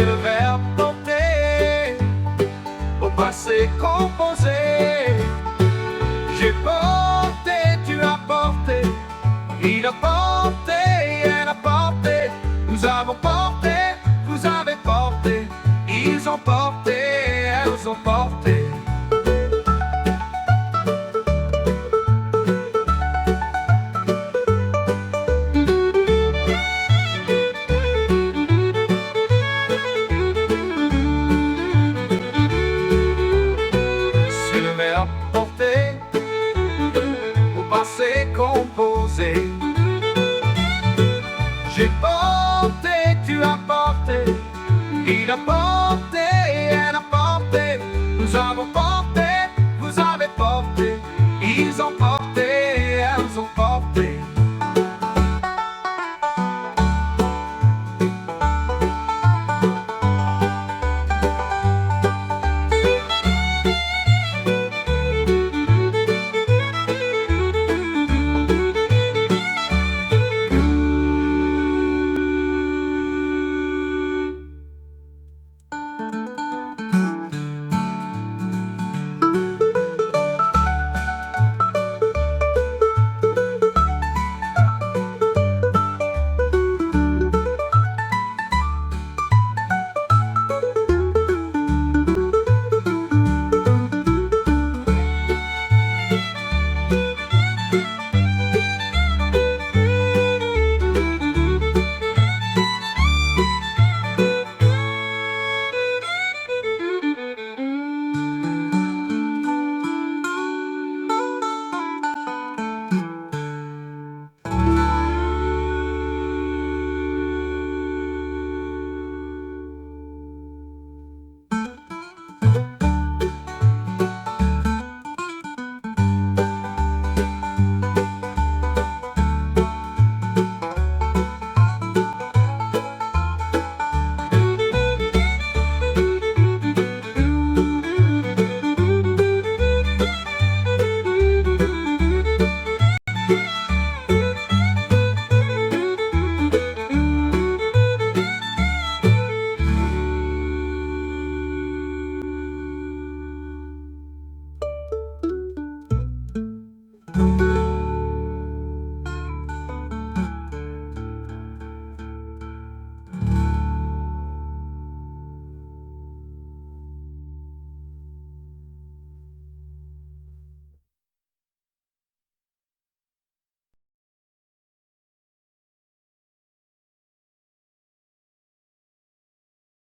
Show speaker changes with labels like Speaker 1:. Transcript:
Speaker 1: C'est le verbe porter au passé composé. J'ai porté, tu as porté, il a porté, elle a porté, nous avons porté, vous avez porté, ils ont porté, elles ont porté. Porter au passé composé. J'ai porté, tu as porté, il a porté.